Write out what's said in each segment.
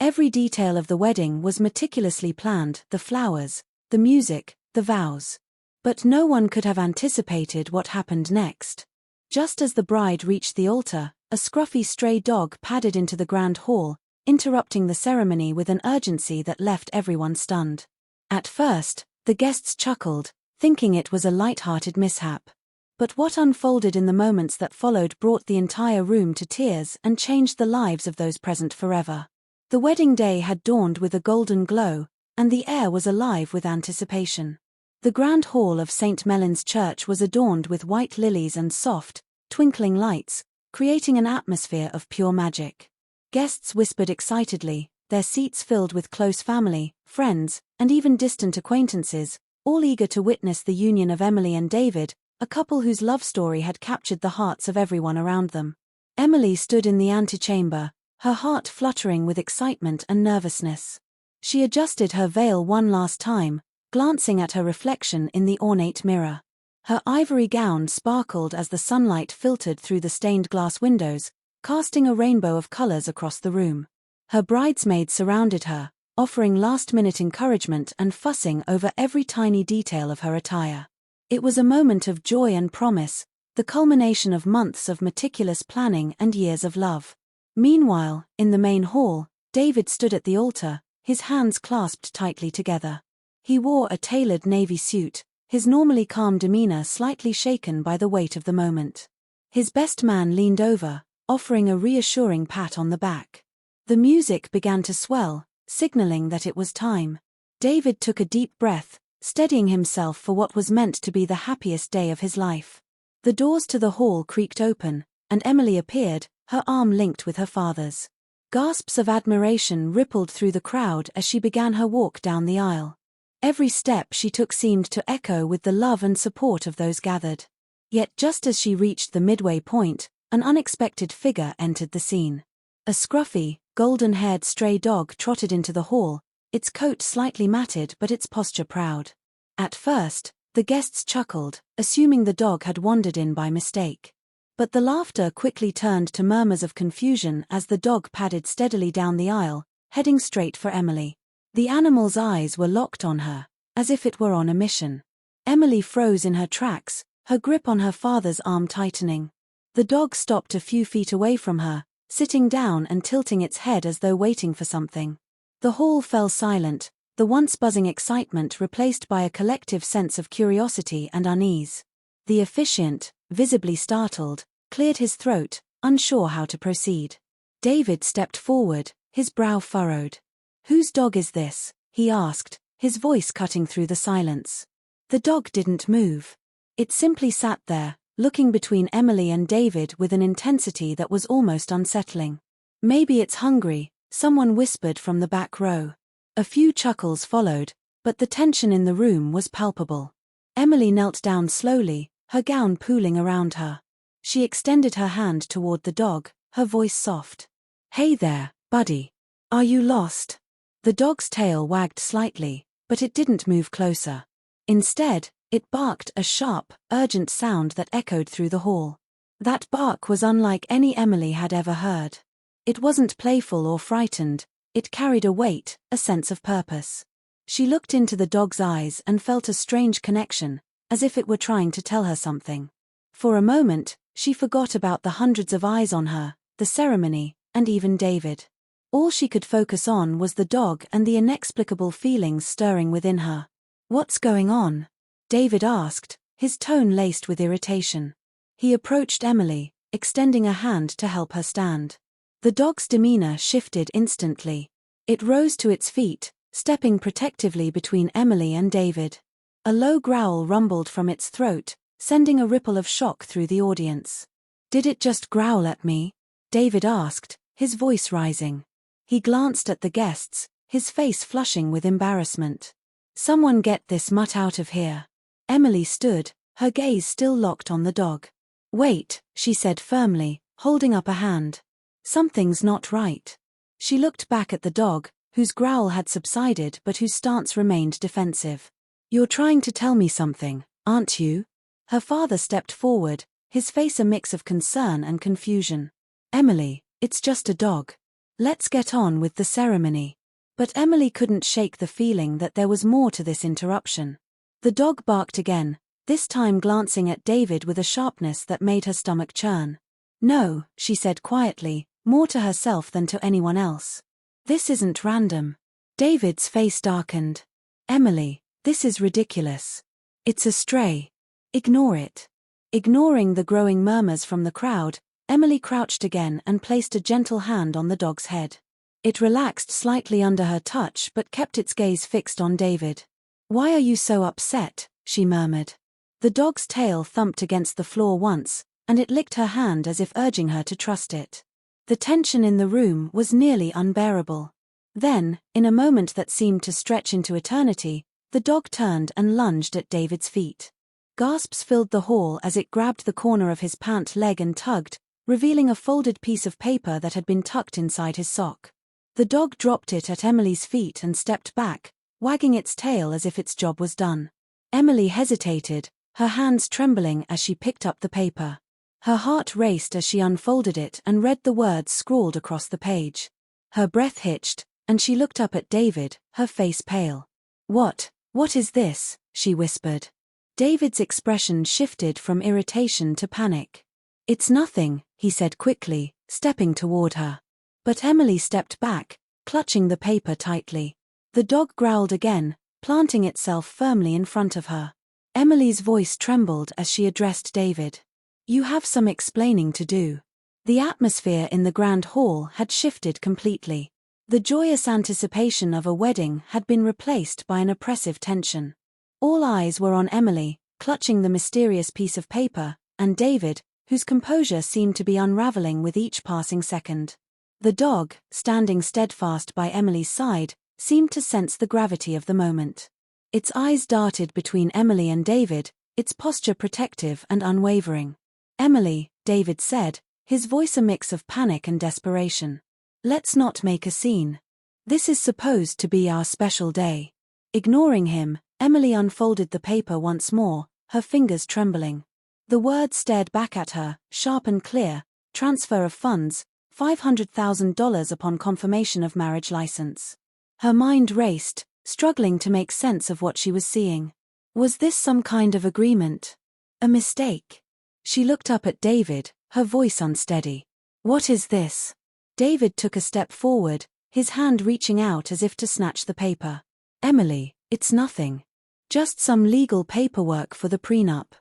Every detail of the wedding was meticulously planned: the flowers, the music, the vows. But no one could have anticipated what happened next. Just as the bride reached the altar, a scruffy stray dog padded into the grand hall, interrupting the ceremony with an urgency that left everyone stunned. At first, the guests chuckled, thinking it was a light-hearted mishap. But what unfolded in the moments that followed brought the entire room to tears and changed the lives of those present forever. The wedding day had dawned with a golden glow, and the air was alive with anticipation. The grand hall of St. Mellon's Church was adorned with white lilies and soft, twinkling lights, creating an atmosphere of pure magic. Guests whispered excitedly, their seats filled with close family, friends, and even distant acquaintances, all eager to witness the union of Emily and David, a couple whose love story had captured the hearts of everyone around them. Emily stood in the antechamber, her heart fluttering with excitement and nervousness. She adjusted her veil one last time, glancing at her reflection in the ornate mirror. Her ivory gown sparkled as the sunlight filtered through the stained glass windows, casting a rainbow of colors across the room. Her bridesmaids surrounded her, offering last-minute encouragement and fussing over every tiny detail of her attire. It was a moment of joy and promise, the culmination of months of meticulous planning and years of love. Meanwhile, in the main hall, David stood at the altar, his hands clasped tightly together. He wore a tailored navy suit, his normally calm demeanor slightly shaken by the weight of the moment. His best man leaned over, offering a reassuring pat on the back. The music began to swell, signaling that it was time. David took a deep breath, steadying himself for what was meant to be the happiest day of his life. The doors to the hall creaked open, and Emily appeared, her arm linked with her father's. Gasps of admiration rippled through the crowd as she began her walk down the aisle. Every step she took seemed to echo with the love and support of those gathered. Yet just as she reached the midway point, an unexpected figure entered the scene. A scruffy, golden-haired stray dog trotted into the hall, its coat slightly matted but its posture proud. At first, the guests chuckled, assuming the dog had wandered in by mistake. But the laughter quickly turned to murmurs of confusion as the dog padded steadily down the aisle, heading straight for Emily. The animal's eyes were locked on her, as if it were on a mission. Emily froze in her tracks, her grip on her father's arm tightening. The dog stopped a few feet away from her, sitting down and tilting its head as though waiting for something. The hall fell silent, the once buzzing excitement replaced by a collective sense of curiosity and unease. The officiant, visibly startled, cleared his throat, unsure how to proceed. David stepped forward, his brow furrowed. "Whose dog is this?" he asked, his voice cutting through the silence. The dog didn't move. It simply sat there, looking between Emily and David with an intensity that was almost unsettling. "Maybe it's hungry," someone whispered from the back row. A few chuckles followed, but the tension in the room was palpable. Emily knelt down slowly, her gown pooling around her. She extended her hand toward the dog, her voice soft. "Hey there, buddy. Are you lost?" The dog's tail wagged slightly, but it didn't move closer. Instead, it barked a sharp, urgent sound that echoed through the hall. That bark was unlike any Emily had ever heard. It wasn't playful or frightened, it carried a weight, a sense of purpose. She looked into the dog's eyes and felt a strange connection, as if it were trying to tell her something. For a moment, she forgot about the hundreds of eyes on her, the ceremony, and even David. All she could focus on was the dog and the inexplicable feelings stirring within her. "What's going on?" David asked, his tone laced with irritation. He approached Emily, extending a hand to help her stand. The dog's demeanor shifted instantly. It rose to its feet, stepping protectively between Emily and David. A low growl rumbled from its throat, sending a ripple of shock through the audience. "Did it just growl at me?" David asked, his voice rising. He glanced at the guests, his face flushing with embarrassment. "Someone get this mutt out of here." Emily stood, her gaze still locked on the dog. "Wait," she said firmly, holding up a hand. "Something's not right." She looked back at the dog, whose growl had subsided but whose stance remained defensive. "You're trying to tell me something, aren't you?" Her father stepped forward, his face a mix of concern and confusion. "Emily, it's just a dog. Let's get on with the ceremony. But Emily couldn't shake the feeling that there was more to this interruption. The dog barked again, this time glancing at David with a sharpness that made her stomach churn. No, she said quietly, more to herself than to anyone else. This isn't random. David's face darkened. Emily, this is ridiculous. It's a stray. Ignore it. Ignoring the growing murmurs from the crowd, Emily crouched again and placed a gentle hand on the dog's head. It relaxed slightly under her touch but kept its gaze fixed on David. Why are you so upset? She murmured. The dog's tail thumped against the floor once, and it licked her hand as if urging her to trust it. The tension in the room was nearly unbearable. Then, in a moment that seemed to stretch into eternity, the dog turned and lunged at David's feet. Gasps filled the hall as it grabbed the corner of his pant leg and tugged, revealing a folded piece of paper that had been tucked inside his sock. The dog dropped it at Emily's feet and stepped back, wagging its tail as if its job was done. Emily hesitated, her hands trembling as she picked up the paper. Her heart raced as she unfolded it and read the words scrawled across the page. Her breath hitched, and she looked up at David, her face pale. What is this? She whispered. David's expression shifted from irritation to panic. It's nothing, he said quickly, stepping toward her. But Emily stepped back, clutching the paper tightly. The dog growled again, planting itself firmly in front of her. Emily's voice trembled as she addressed David. You have some explaining to do. The atmosphere in the grand hall had shifted completely. The joyous anticipation of a wedding had been replaced by an oppressive tension. All eyes were on Emily, clutching the mysterious piece of paper, and David, whose composure seemed to be unraveling with each passing second. The dog, standing steadfast by Emily's side, seemed to sense the gravity of the moment. Its eyes darted between Emily and David, its posture protective and unwavering. Emily, David said, his voice a mix of panic and desperation. Let's not make a scene. This is supposed to be our special day. Ignoring him, Emily unfolded the paper once more, her fingers trembling. The words stared back at her, sharp and clear: transfer of funds, $500,000 upon confirmation of marriage license. Her mind raced, struggling to make sense of what she was seeing. Was this some kind of agreement? A mistake? She looked up at David, her voice unsteady. What is this? David took a step forward, his hand reaching out as if to snatch the paper. Emily, it's nothing. Just some legal paperwork for the prenup.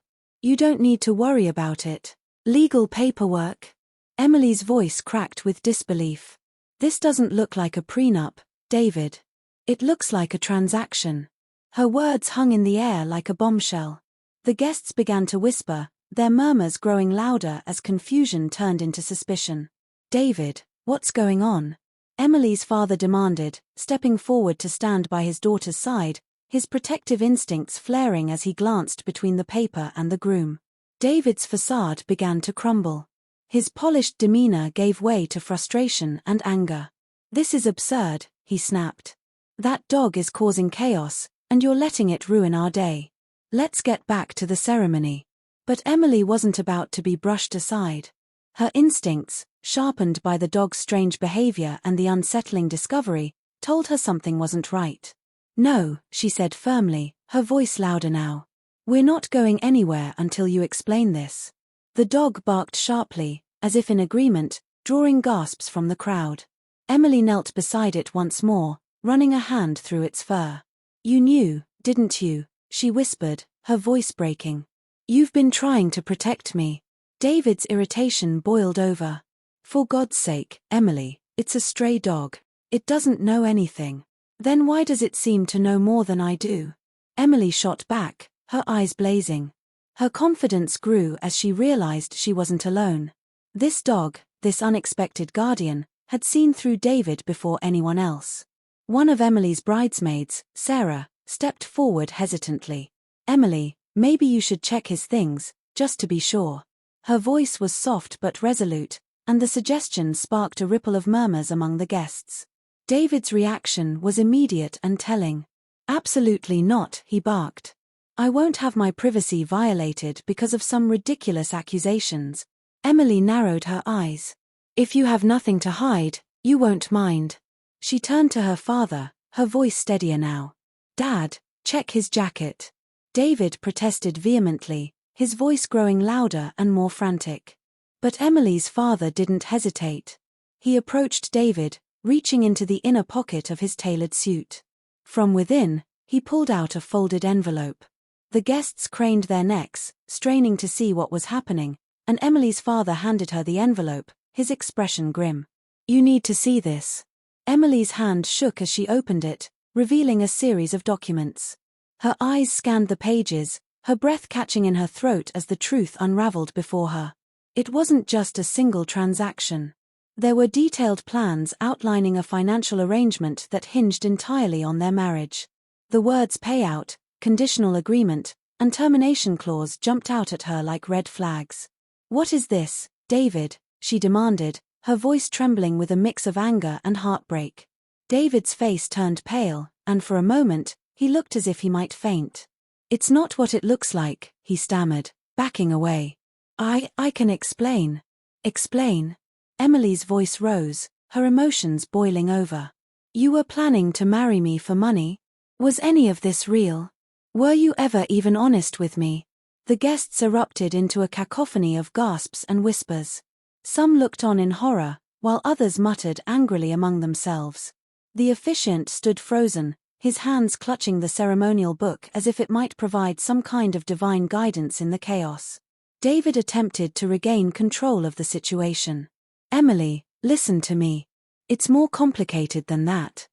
You don't need to worry about it. Legal paperwork? Emily's voice cracked with disbelief. This doesn't look like a prenup, David. It looks like a transaction. Her words hung in the air like a bombshell. The guests began to whisper, their murmurs growing louder as confusion turned into suspicion. David, what's going on? Emily's father demanded, stepping forward to stand by his daughter's side, his protective instincts flaring as he glanced between the paper and the groom. David's facade began to crumble. His polished demeanor gave way to frustration and anger. This is absurd, he snapped. That dog is causing chaos, and you're letting it ruin our day. Let's get back to the ceremony. But Emily wasn't about to be brushed aside. Her instincts, sharpened by the dog's strange behavior and the unsettling discovery, told her something wasn't right. No, she said firmly, her voice louder now. We're not going anywhere until you explain this. The dog barked sharply, as if in agreement, drawing gasps from the crowd. Emily knelt beside it once more, running a hand through its fur. You knew, didn't you? She whispered, her voice breaking. You've been trying to protect me. David's irritation boiled over. For God's sake, Emily, it's a stray dog. It doesn't know anything. Then why does it seem to know more than I do? Emily shot back, her eyes blazing. Her confidence grew as she realized she wasn't alone. This dog, this unexpected guardian, had seen through David before anyone else. One of Emily's bridesmaids, Sarah, stepped forward hesitantly. Emily, maybe you should check his things, just to be sure. Her voice was soft but resolute, and the suggestion sparked a ripple of murmurs among the guests. David's reaction was immediate and telling. Absolutely not, he barked. I won't have my privacy violated because of some ridiculous accusations. Emily narrowed her eyes. If you have nothing to hide, You won't mind. She turned to her father, her voice steadier now. Dad, check his jacket. David protested vehemently, his voice growing louder and more frantic. But Emily's father didn't hesitate. He approached David, reaching into the inner pocket of his tailored suit. From within, he pulled out a folded envelope. The guests craned their necks, straining to see what was happening, and Emily's father handed her the envelope, his expression grim. You need to see this. Emily's hand shook as she opened it, revealing a series of documents. Her eyes scanned the pages, her breath catching in her throat as the truth unraveled before her. It wasn't just a single transaction. There were detailed plans outlining a financial arrangement that hinged entirely on their marriage. The words payout, conditional agreement, and termination clause jumped out at her like red flags. What is this, David? She demanded, her voice trembling with a mix of anger and heartbreak. David's face turned pale, and for a moment, he looked as if he might faint. It's not what it looks like, he stammered, backing away. I can explain. Explain. Emily's voice rose, her emotions boiling over. You were planning to marry me for money? Was any of this real? Were you ever even honest with me? The guests erupted into a cacophony of gasps and whispers. Some looked on in horror, while others muttered angrily among themselves. The officiant stood frozen, his hands clutching the ceremonial book as if it might provide some kind of divine guidance in the chaos. David attempted to regain control of the situation. Emily, listen to me. It's more complicated than that.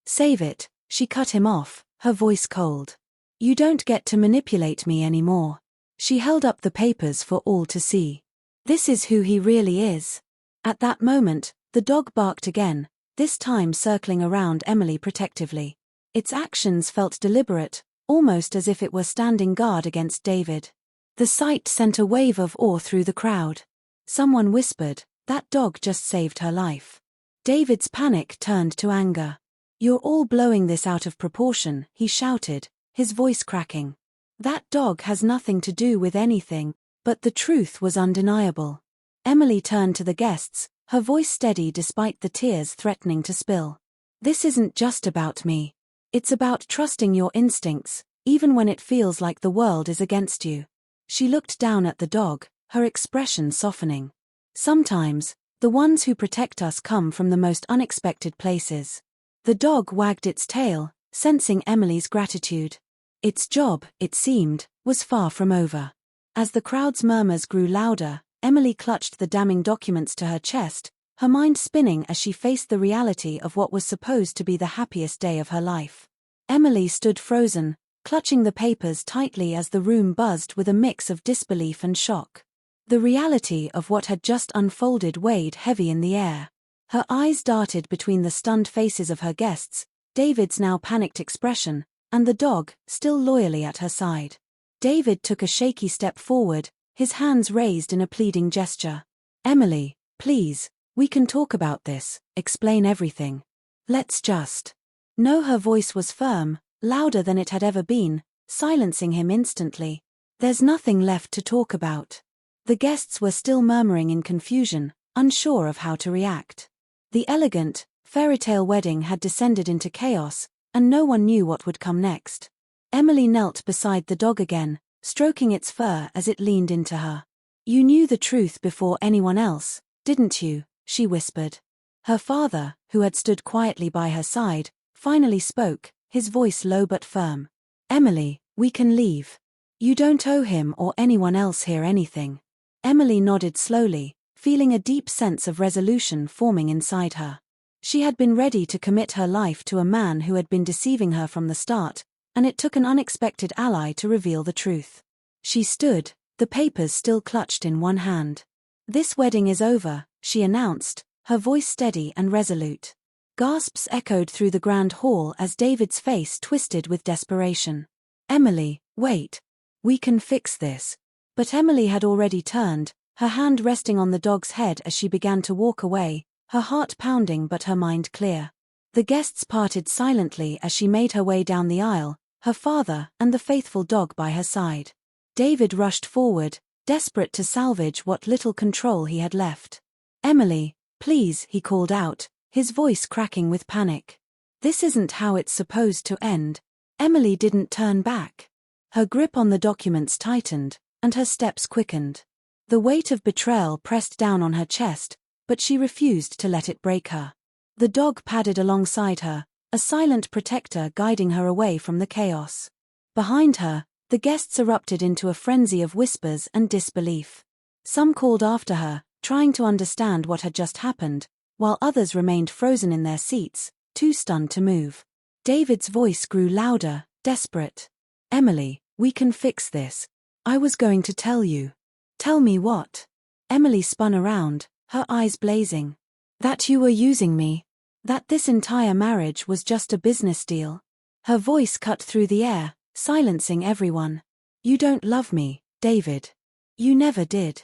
Save it, she cut him off, her voice cold. You don't get to manipulate me anymore. She held up the papers for all to see. This is who he really is. At that moment, the dog barked again, this time circling around Emily protectively. Its actions felt deliberate, almost as if it were standing guard against David. The sight sent a wave of awe through the crowd. Someone whispered, that dog just saved her life. David's panic turned to anger. You're all blowing this out of proportion, he shouted, his voice cracking. That dog has nothing to do with anything, but the truth was undeniable. Emily turned to the guests, her voice steady despite the tears threatening to spill. This isn't just about me. It's about trusting your instincts, even when it feels like the world is against you. She looked down at the dog, her expression softening. Sometimes, the ones who protect us come from the most unexpected places. The dog wagged its tail, sensing Emily's gratitude. Its job, it seemed, was far from over. As the crowd's murmurs grew louder, Emily clutched the damning documents to her chest, her mind spinning as she faced the reality of what was supposed to be the happiest day of her life. Emily stood frozen, clutching the papers tightly as the room buzzed with a mix of disbelief and shock. The reality of what had just unfolded weighed heavy in the air. Her eyes darted between the stunned faces of her guests, David's now panicked expression, and the dog, still loyally at her side. David took a shaky step forward, his hands raised in a pleading gesture. Emily, please, we can talk about this, explain everything. Let's just. No, her voice was firm, louder than it had ever been, silencing him instantly. There's nothing left to talk about. The guests were still murmuring in confusion, unsure of how to react. The elegant, fairy-tale wedding had descended into chaos, and no one knew what would come next. Emily knelt beside the dog again, stroking its fur as it leaned into her. You knew the truth before anyone else, didn't you? She whispered. Her father, who had stood quietly by her side, finally spoke, his voice low but firm. Emily, we can leave. You don't owe him or anyone else here anything. Emily nodded slowly, feeling a deep sense of resolution forming inside her. She had been ready to commit her life to a man who had been deceiving her from the start, and it took an unexpected ally to reveal the truth. She stood, the papers still clutched in one hand. This wedding is over, she announced, her voice steady and resolute. Gasps echoed through the grand hall as David's face twisted with desperation. Emily, wait. We can fix this. But Emily had already turned, her hand resting on the dog's head as she began to walk away, her heart pounding but her mind clear. The guests parted silently as she made her way down the aisle, her father and the faithful dog by her side. David rushed forward, desperate to salvage what little control he had left. Emily, Please, he called out, his voice cracking with panic. This isn't how it's supposed to end. Emily didn't turn back. Her grip on the documents tightened, and her steps quickened. The weight of betrayal pressed down on her chest, but she refused to let it break her. The dog padded alongside her, a silent protector guiding her away from the chaos. Behind her, the guests erupted into a frenzy of whispers and disbelief. Some called after her, trying to understand what had just happened, while others remained frozen in their seats, too stunned to move. David's voice grew louder, desperate. Emily, we can fix this. I was going to tell you. Tell me what? Emily spun around, her eyes blazing. That you were using me. That this entire marriage was just a business deal. Her voice cut through the air, silencing everyone. You don't love me, David. You never did.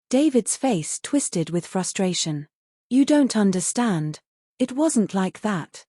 David's face twisted with frustration. You don't understand. It wasn't like that.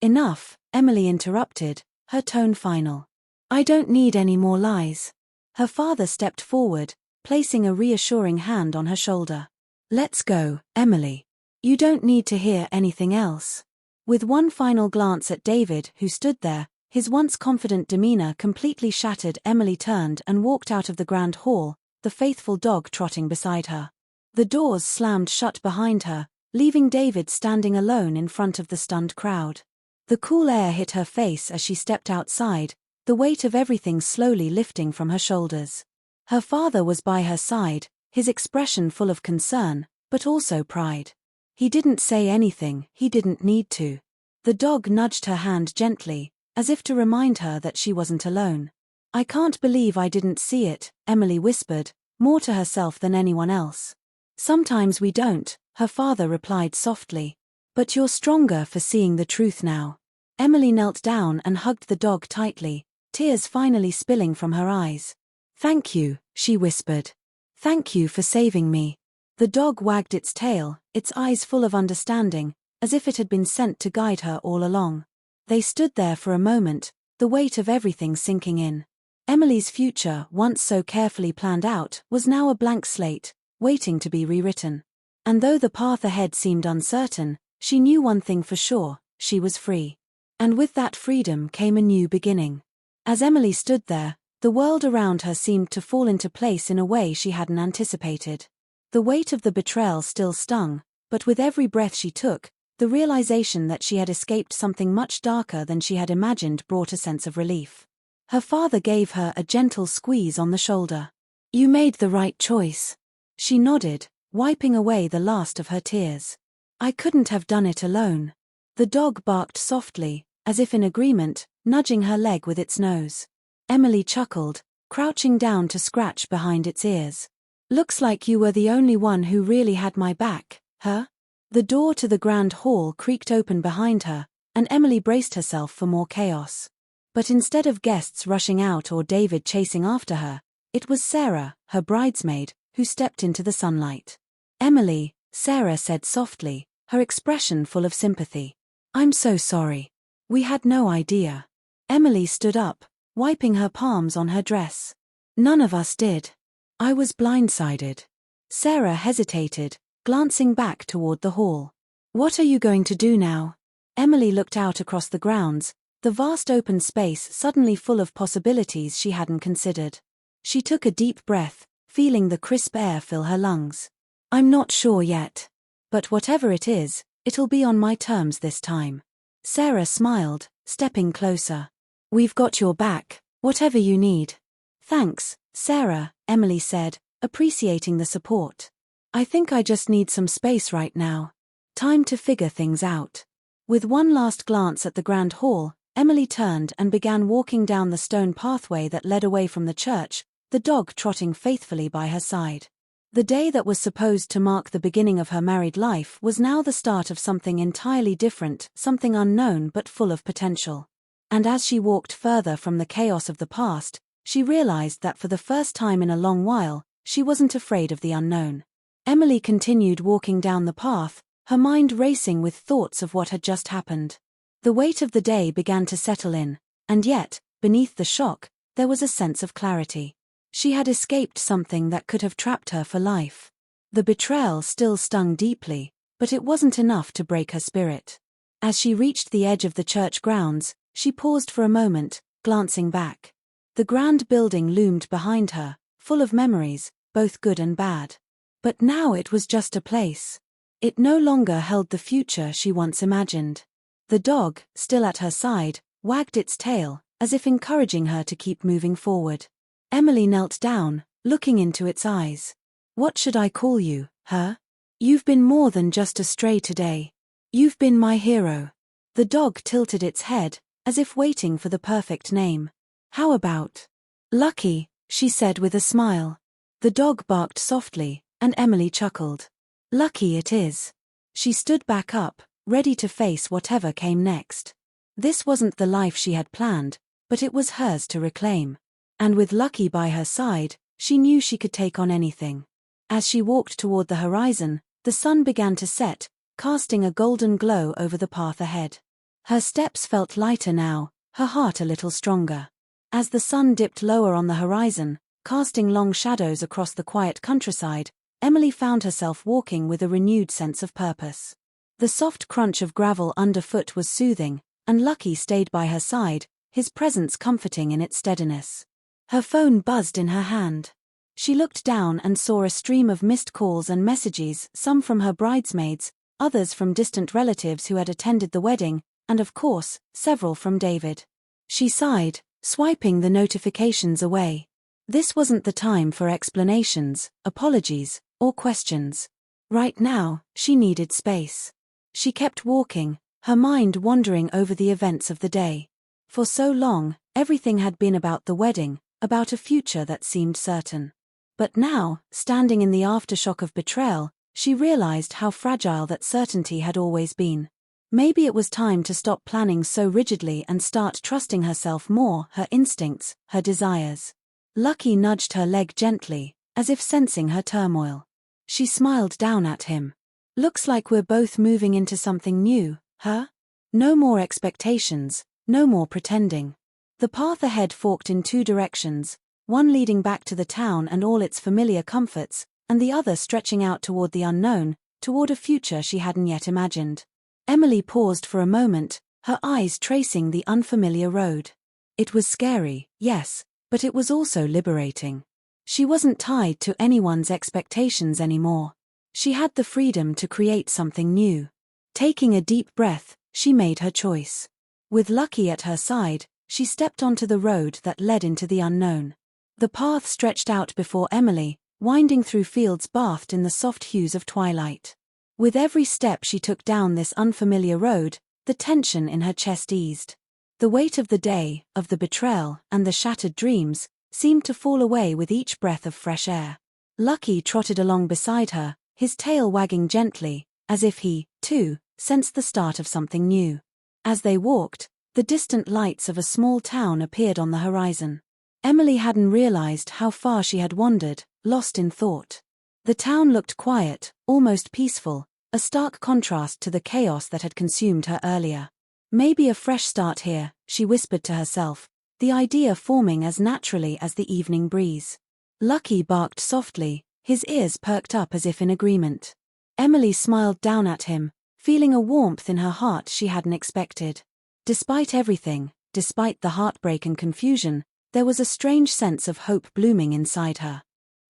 Enough, Emily interrupted, her tone final. I don't need any more lies. Her father stepped forward, placing a reassuring hand on her shoulder. Let's go, Emily. You don't need to hear anything else. With one final glance at David, who stood there, his once confident demeanor completely shattered, Emily turned and walked out of the grand hall, the faithful dog trotting beside her. The doors slammed shut behind her, leaving David standing alone in front of the stunned crowd. The cool air hit her face as she stepped outside, the weight of everything slowly lifting from her shoulders. Her father was by her side, his expression full of concern, but also pride. He didn't say anything, he didn't need to. The dog nudged her hand gently, as if to remind her that she wasn't alone. I can't believe I didn't see it, Emily whispered, more to herself than anyone else. Sometimes we don't, her father replied softly. But you're stronger for seeing the truth now. Emily knelt down and hugged the dog tightly, tears finally spilling from her eyes. Thank you, she whispered. Thank you for saving me. The dog wagged its tail, its eyes full of understanding, as if it had been sent to guide her all along. They stood there for a moment, the weight of everything sinking in. Emily's future, once so carefully planned out, was now a blank slate, waiting to be rewritten. And though the path ahead seemed uncertain, she knew one thing for sure, she was free. And with that freedom came a new beginning. As Emily stood there, the world around her seemed to fall into place in a way she hadn't anticipated. The weight of the betrayal still stung, but with every breath she took, the realization that she had escaped something much darker than she had imagined brought a sense of relief. Her father gave her a gentle squeeze on the shoulder. You made the right choice. She nodded, wiping away the last of her tears. I couldn't have done it alone. The dog barked softly, as if in agreement, nudging her leg with its nose. Emily chuckled, crouching down to scratch behind its ears. Looks like you were the only one who really had my back, huh? The door to the grand hall creaked open behind her, and Emily braced herself for more chaos. But instead of guests rushing out or David chasing after her, it was Sarah, her bridesmaid, who stepped into the sunlight. Emily, Sarah said softly, her expression full of sympathy. I'm so sorry. We had no idea. Emily stood up, wiping her palms on her dress. None of us did. I was blindsided. Sarah hesitated, glancing back toward the hall. What are you going to do now? Emily looked out across the grounds, the vast open space suddenly full of possibilities she hadn't considered. She took a deep breath, feeling the crisp air fill her lungs. I'm not sure yet. But whatever it is, it'll be on my terms this time. Sarah smiled, stepping closer. We've got your back, whatever you need. Thanks, Sarah, Emily said, appreciating the support. I think I just need some space right now. Time to figure things out. With one last glance at the grand hall, Emily turned and began walking down the stone pathway that led away from the church, the dog trotting faithfully by her side. The day that was supposed to mark the beginning of her married life was now the start of something entirely different, something unknown but full of potential. And as she walked further from the chaos of the past, she realized that for the first time in a long while, she wasn't afraid of the unknown. Emily continued walking down the path, her mind racing with thoughts of what had just happened. The weight of the day began to settle in, and yet, beneath the shock, there was a sense of clarity. She had escaped something that could have trapped her for life. The betrayal still stung deeply, but it wasn't enough to break her spirit. As she reached the edge of the church grounds, she paused for a moment, glancing back. The grand building loomed behind her, full of memories, both good and bad. But now it was just a place. It no longer held the future she once imagined. The dog, still at her side, wagged its tail, as if encouraging her to keep moving forward. Emily knelt down, looking into its eyes. "What should I call you, her? You've been more than just a stray today. You've been my hero." The dog tilted its head, as if waiting for the perfect name. "How about Lucky?" she said with a smile. The dog barked softly, and Emily chuckled. "Lucky it is." She stood back up, ready to face whatever came next. This wasn't the life she had planned, but it was hers to reclaim. And with Lucky by her side, she knew she could take on anything. As she walked toward the horizon, the sun began to set, casting a golden glow over the path ahead. Her steps felt lighter now, her heart a little stronger. As the sun dipped lower on the horizon, casting long shadows across the quiet countryside, Emily found herself walking with a renewed sense of purpose. The soft crunch of gravel underfoot was soothing, and Lucky stayed by her side, his presence comforting in its steadiness. Her phone buzzed in her hand. She looked down and saw a stream of missed calls and messages, some from her bridesmaids, others from distant relatives who had attended the wedding, and of course, several from David. She sighed, swiping the notifications away. This wasn't the time for explanations, apologies, or questions. Right now, she needed space. She kept walking, her mind wandering over the events of the day. For so long, everything had been about the wedding, about a future that seemed certain. But now, standing in the aftershock of betrayal, she realized how fragile that certainty had always been. Maybe it was time to stop planning so rigidly and start trusting herself more, her instincts, her desires. Lucky nudged her leg gently, as if sensing her turmoil. She smiled down at him. "Looks like we're both moving into something new, huh? No more expectations, no more pretending." The path ahead forked in two directions, one leading back to the town and all its familiar comforts, and the other stretching out toward the unknown, toward a future she hadn't yet imagined. Emily paused for a moment, her eyes tracing the unfamiliar road. It was scary, yes, but it was also liberating. She wasn't tied to anyone's expectations anymore. She had the freedom to create something new. Taking a deep breath, she made her choice. With Lucky at her side, she stepped onto the road that led into the unknown. The path stretched out before Emily, winding through fields bathed in the soft hues of twilight. With every step she took down this unfamiliar road, the tension in her chest eased. The weight of the day, of the betrayal, and the shattered dreams, seemed to fall away with each breath of fresh air. Lucky trotted along beside her, his tail wagging gently, as if he, too, sensed the start of something new. As they walked, the distant lights of a small town appeared on the horizon. Emily hadn't realized how far she had wandered, lost in thought. The town looked quiet, almost peaceful, a stark contrast to the chaos that had consumed her earlier. Maybe a fresh start here, she whispered to herself, the idea forming as naturally as the evening breeze. Lucky barked softly, his ears perked up as if in agreement. Emily smiled down at him, feeling a warmth in her heart she hadn't expected. Despite everything, despite the heartbreak and confusion, there was a strange sense of hope blooming inside her.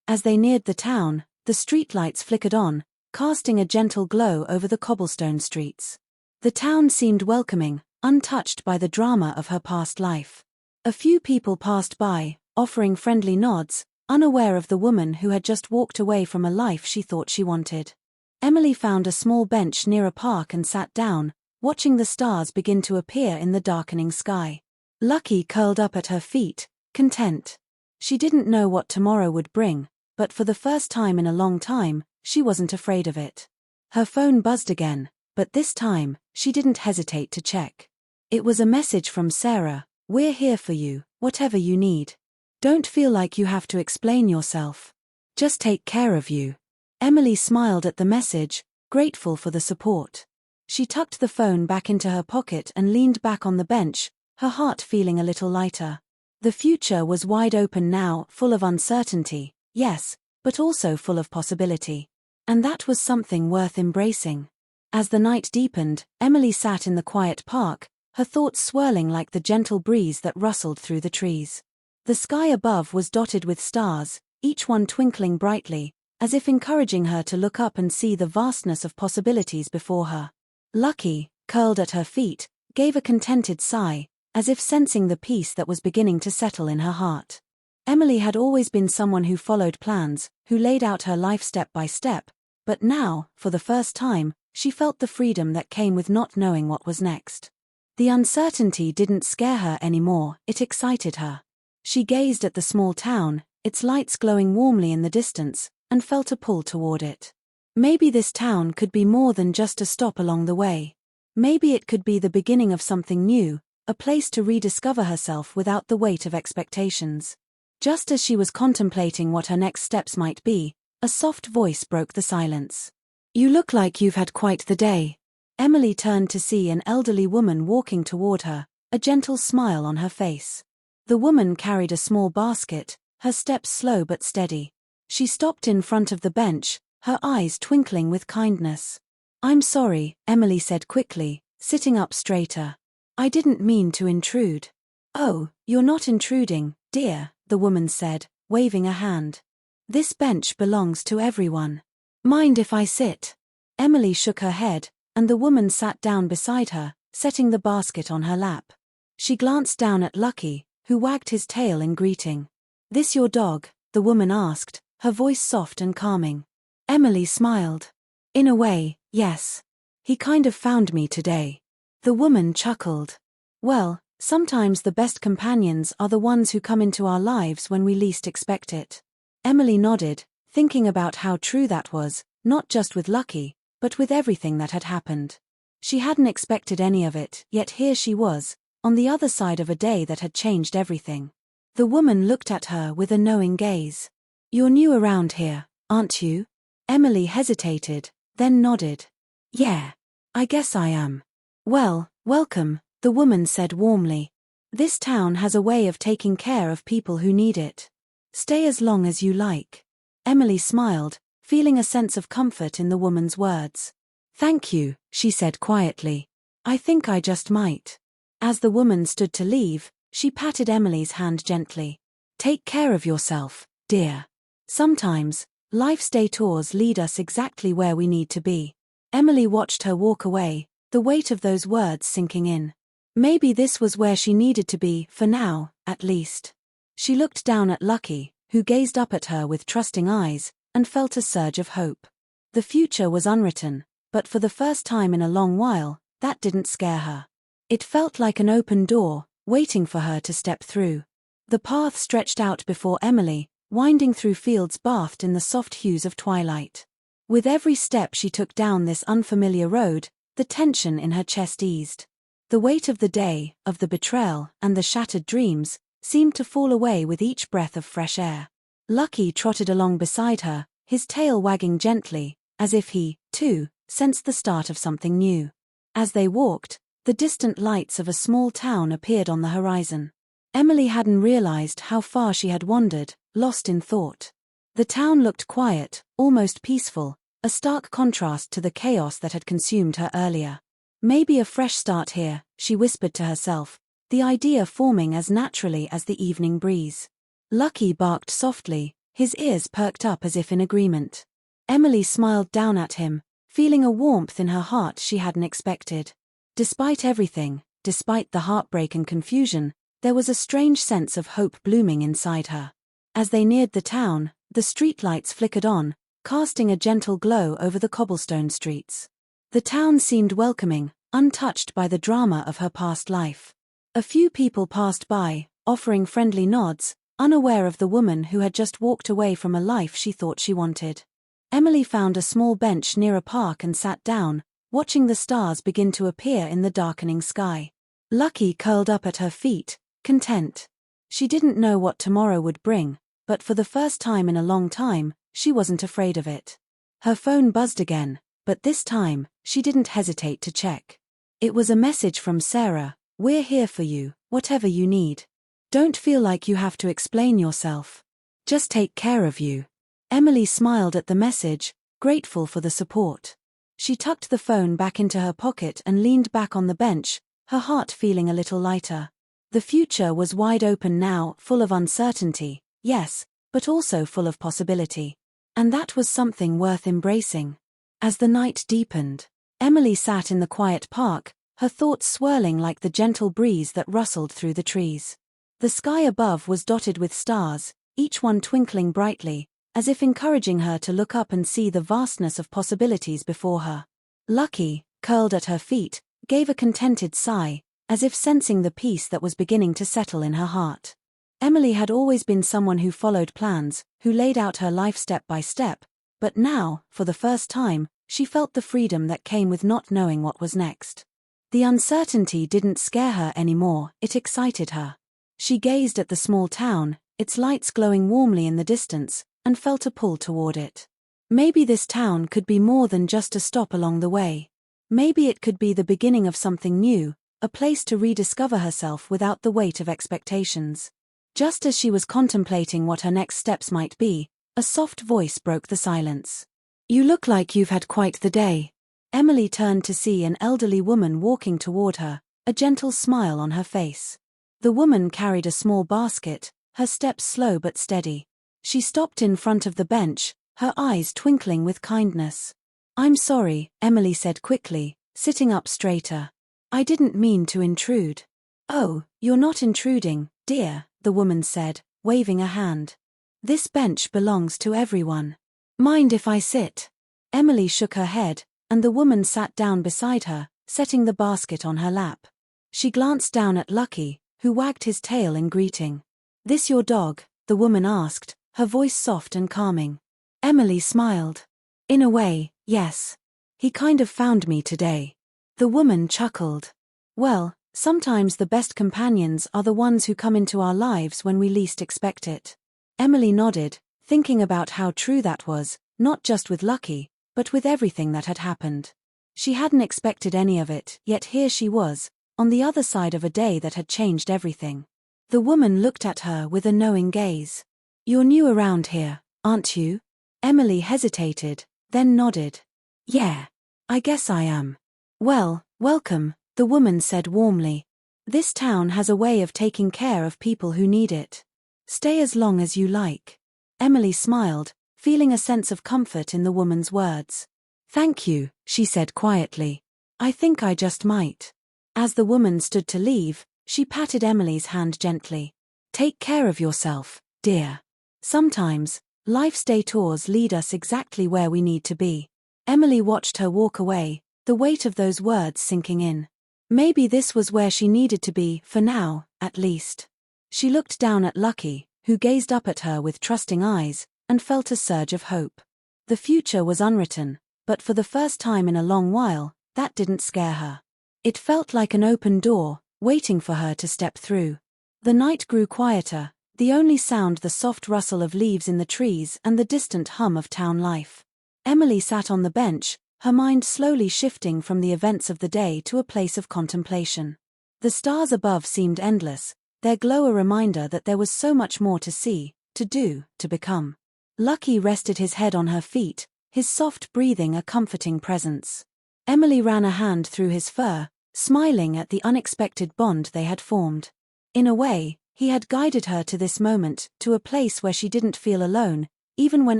As they neared the town, the streetlights flickered on, casting a gentle glow over the cobblestone streets. The town seemed welcoming, untouched by the drama of her past life. A few people passed by, offering friendly nods, unaware of the woman who had just walked away from a life she thought she wanted. Emily found a small bench near a park and sat down, watching the stars begin to appear in the darkening sky. Lucky curled up at her feet, content. She didn't know what tomorrow would bring, but for the first time in a long time, she wasn't afraid of it. Her phone buzzed again, but this time, she didn't hesitate to check. It was a message from Sarah. "We're here for you, whatever you need. Don't feel like you have to explain yourself. Just take care of you." Emily smiled at the message, grateful for the support. She tucked the phone back into her pocket and leaned back on the bench, her heart feeling a little lighter. The future was wide open now, full of uncertainty, yes, but also full of possibility. And that was something worth embracing. As the night deepened, Emily sat in the quiet park, her thoughts swirling like the gentle breeze that rustled through the trees. The sky above was dotted with stars, each one twinkling brightly, as if encouraging her to look up and see the vastness of possibilities before her. Lucky, curled at her feet, gave a contented sigh, as if sensing the peace that was beginning to settle in her heart. Emily had always been someone who followed plans, who laid out her life step by step, but now, for the first time, she felt the freedom that came with not knowing what was next. The uncertainty didn't scare her anymore, it excited her. She gazed at the small town, its lights glowing warmly in the distance, and felt a pull toward it. Maybe this town could be more than just a stop along the way. Maybe it could be the beginning of something new, a place to rediscover herself without the weight of expectations. Just as she was contemplating what her next steps might be, a soft voice broke the silence. "You look like you've had quite the day." Emily turned to see an elderly woman walking toward her, a gentle smile on her face. The woman carried a small basket, her steps slow but steady. She stopped in front of the bench, her eyes twinkling with kindness. "I'm sorry," Emily said quickly, sitting up straighter. "I didn't mean to intrude." "Oh, you're not intruding, dear," the woman said, waving a hand. "This bench belongs to everyone. Mind if I sit?" Emily shook her head, and the woman sat down beside her, setting the basket on her lap. She glanced down at Lucky, who wagged his tail in greeting. "This your dog?" the woman asked, her voice soft and calming. Emily smiled. "In a way, yes. He kind of found me today." The woman chuckled. "Well, sometimes the best companions are the ones who come into our lives when we least expect it." Emily nodded, thinking about how true that was, not just with Lucky, but with everything that had happened. She hadn't expected any of it, yet here she was, on the other side of a day that had changed everything. The woman looked at her with a knowing gaze. "You're new around here, aren't you?" Emily hesitated, then nodded. "Yeah, I guess I am." "Well, welcome," the woman said warmly. "This town has a way of taking care of people who need it. Stay as long as you like." Emily smiled, feeling a sense of comfort in the woman's words. "Thank you," she said quietly. "I think I just might." As the woman stood to leave, she patted Emily's hand gently. "Take care of yourself, dear. Sometimes, life's detours lead us exactly where we need to be." Emily watched her walk away, the weight of those words sinking in. Maybe this was where she needed to be, for now, at least. She looked down at Lucky, who gazed up at her with trusting eyes, and felt a surge of hope. The future was unwritten, but for the first time in a long while, that didn't scare her. It felt like an open door, waiting for her to step through. The path stretched out before Emily, winding through fields bathed in the soft hues of twilight. With every step she took down this unfamiliar road, the tension in her chest eased. The weight of the day, of the betrayal, and the shattered dreams, seemed to fall away with each breath of fresh air. Lucky trotted along beside her, his tail wagging gently, as if he, too, sensed the start of something new. As they walked, the distant lights of a small town appeared on the horizon. Emily hadn't realized how far she had wandered, lost in thought. The town looked quiet, almost peaceful, a stark contrast to the chaos that had consumed her earlier. Maybe a fresh start here, she whispered to herself, the idea forming as naturally as the evening breeze. Lucky barked softly, his ears perked up as if in agreement. Emily smiled down at him, feeling a warmth in her heart she hadn't expected. Despite everything, despite the heartbreak and confusion, there was a strange sense of hope blooming inside her. As they neared the town, the streetlights flickered on, casting a gentle glow over the cobblestone streets. The town seemed welcoming, untouched by the drama of her past life. A few people passed by, offering friendly nods, unaware of the woman who had just walked away from a life she thought she wanted. Emily found a small bench near a park and sat down, watching the stars begin to appear in the darkening sky. Lucky curled up at her feet, content. She didn't know what tomorrow would bring, but for the first time in a long time, she wasn't afraid of it. Her phone buzzed again, but this time, she didn't hesitate to check. It was a message from Sarah. "We're here for you, whatever you need. Don't feel like you have to explain yourself. Just take care of you." Emily smiled at the message, grateful for the support. She tucked the phone back into her pocket and leaned back on the bench, her heart feeling a little lighter. The future was wide open now, full of uncertainty, yes, but also full of possibility. And that was something worth embracing. As the night deepened, Emily sat in the quiet park, her thoughts swirling like the gentle breeze that rustled through the trees. The sky above was dotted with stars, each one twinkling brightly, as if encouraging her to look up and see the vastness of possibilities before her. Lucky, curled at her feet, gave a contented sigh, as if sensing the peace that was beginning to settle in her heart. Emily had always been someone who followed plans, who laid out her life step by step, but now, for the first time, she felt the freedom that came with not knowing what was next. The uncertainty didn't scare her anymore, it excited her. She gazed at the small town, its lights glowing warmly in the distance, and felt a pull toward it. Maybe this town could be more than just a stop along the way. Maybe it could be the beginning of something new, a place to rediscover herself without the weight of expectations. Just as she was contemplating what her next steps might be, a soft voice broke the silence. "You look like you've had quite the day." Emily turned to see an elderly woman walking toward her, a gentle smile on her face. The woman carried a small basket, her steps slow but steady. She stopped in front of the bench, her eyes twinkling with kindness. "I'm sorry," Emily said quickly, sitting up straighter. "I didn't mean to intrude." "Oh, you're not intruding, dear," the woman said, waving a hand. "This bench belongs to everyone. Mind if I sit?" Emily shook her head, and the woman sat down beside her, setting the basket on her lap. She glanced down at Lucky, who wagged his tail in greeting. "This your dog?" the woman asked, her voice soft and calming. Emily smiled. "In a way, yes. He kind of found me today." The woman chuckled. "Well, sometimes the best companions are the ones who come into our lives when we least expect it." Emily nodded, thinking about how true that was, not just with Lucky, but with everything that had happened. She hadn't expected any of it, yet here she was, on the other side of a day that had changed everything. The woman looked at her with a knowing gaze. "You're new around here, aren't you?" Emily hesitated, then nodded. "Yeah, I guess I am." "Well, welcome," the woman said warmly. "This town has a way of taking care of people who need it. Stay as long as you like." Emily smiled, feeling a sense of comfort in the woman's words. "Thank you," she said quietly. "I think I just might." As the woman stood to leave, she patted Emily's hand gently. "Take care of yourself, dear. Sometimes, life's detours lead us exactly where we need to be." Emily watched her walk away, the weight of those words sinking in. Maybe this was where she needed to be, for now, at least. She looked down at Lucky, who gazed up at her with trusting eyes, and felt a surge of hope. The future was unwritten, but for the first time in a long while, that didn't scare her. It felt like an open door, waiting for her to step through. The night grew quieter, the only sound the soft rustle of leaves in the trees and the distant hum of town life. Emily sat on the bench, her mind slowly shifting from the events of the day to a place of contemplation. The stars above seemed endless, their glow a reminder that there was so much more to see, to do, to become. Lucky rested his head on her feet, his soft breathing a comforting presence. Emily ran a hand through his fur, smiling at the unexpected bond they had formed. In a way, he had guided her to this moment, to a place where she didn't feel alone, even when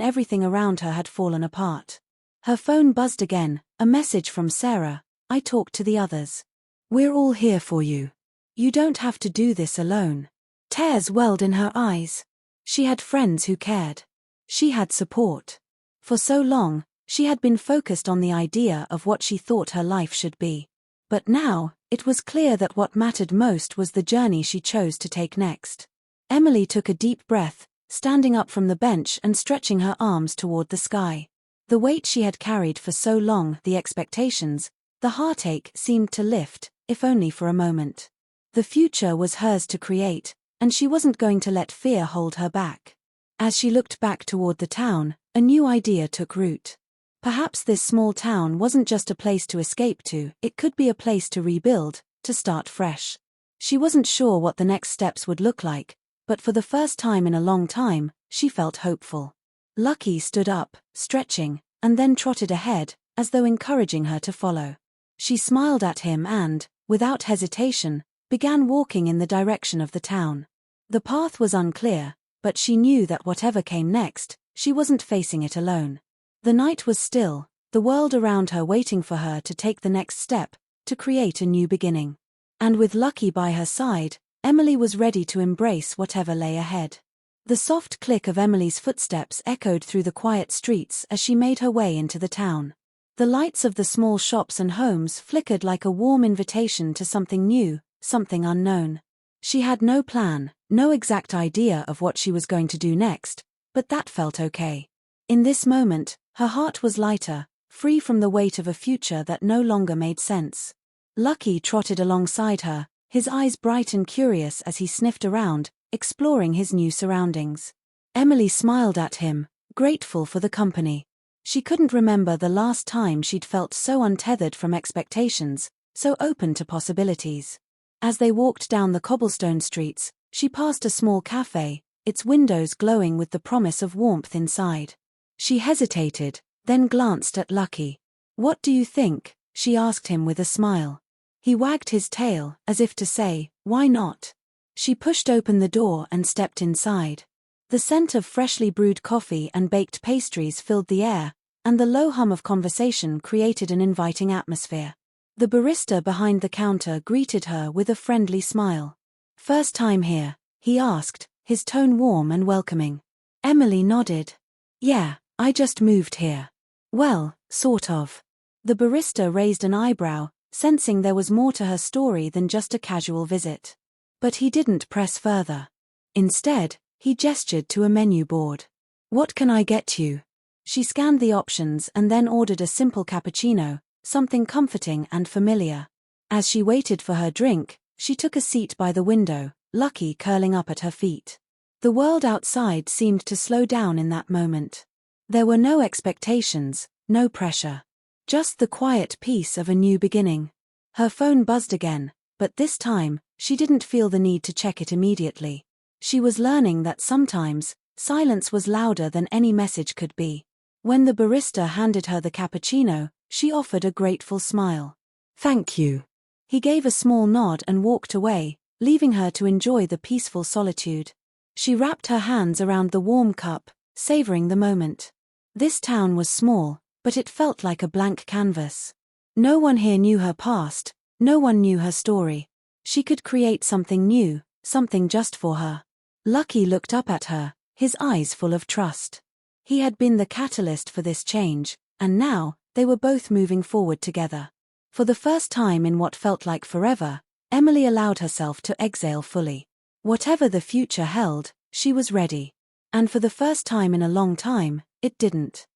everything around her had fallen apart. Her phone buzzed again, a message from Sarah. "I talked to the others. We're all here for you. You don't have to do this alone." Tears welled in her eyes. She had friends who cared. She had support. For so long, she had been focused on the idea of what she thought her life should be. But now, it was clear that what mattered most was the journey she chose to take next. Emily took a deep breath, standing up from the bench and stretching her arms toward the sky. The weight she had carried for so long, the expectations, the heartache seemed to lift, if only for a moment. The future was hers to create, and she wasn't going to let fear hold her back. As she looked back toward the town, a new idea took root. Perhaps this small town wasn't just a place to escape to, it could be a place to rebuild, to start fresh. She wasn't sure what the next steps would look like, but for the first time in a long time, she felt hopeful. Lucky stood up, stretching, and then trotted ahead, as though encouraging her to follow. She smiled at him and, without hesitation, began walking in the direction of the town. The path was unclear, but she knew that whatever came next, she wasn't facing it alone. The night was still, the world around her waiting for her to take the next step, to create a new beginning. And with Lucky by her side, Emily was ready to embrace whatever lay ahead. The soft click of Emily's footsteps echoed through the quiet streets as she made her way into the town. The lights of the small shops and homes flickered like a warm invitation to something new, something unknown. She had no plan, no exact idea of what she was going to do next, but that felt okay. In this moment, her heart was lighter, free from the weight of a future that no longer made sense. Lucky trotted alongside her, his eyes bright and curious as he sniffed around, exploring his new surroundings. Emily smiled at him, grateful for the company. She couldn't remember the last time she'd felt so untethered from expectations, so open to possibilities. As they walked down the cobblestone streets, she passed a small cafe, its windows glowing with the promise of warmth inside. She hesitated, then glanced at Lucky. "What do you think?" she asked him with a smile. He wagged his tail, as if to say, "Why not?" She pushed open the door and stepped inside. The scent of freshly brewed coffee and baked pastries filled the air, and the low hum of conversation created an inviting atmosphere. The barista behind the counter greeted her with a friendly smile. "First time here?" he asked, his tone warm and welcoming. Emily nodded. "Yeah, I just moved here." "Well, sort of." The barista raised an eyebrow, sensing there was more to her story than just a casual visit. But he didn't press further. Instead, he gestured to a menu board. "What can I get you?" She scanned the options and then ordered a simple cappuccino, something comforting and familiar. As she waited for her drink, she took a seat by the window, Lucky curling up at her feet. The world outside seemed to slow down in that moment. There were no expectations, no pressure. Just the quiet peace of a new beginning. Her phone buzzed again, but this time, she didn't feel the need to check it immediately. She was learning that sometimes, silence was louder than any message could be. When the barista handed her the cappuccino, she offered a grateful smile. "Thank you." He gave a small nod and walked away, leaving her to enjoy the peaceful solitude. She wrapped her hands around the warm cup, savoring the moment. This town was small, but it felt like a blank canvas. No one here knew her past, no one knew her story. She could create something new, something just for her. Lucky looked up at her, his eyes full of trust. He had been the catalyst for this change, and now, they were both moving forward together. For the first time in what felt like forever, Emily allowed herself to exhale fully. Whatever the future held, she was ready. And for the first time in a long time, it didn't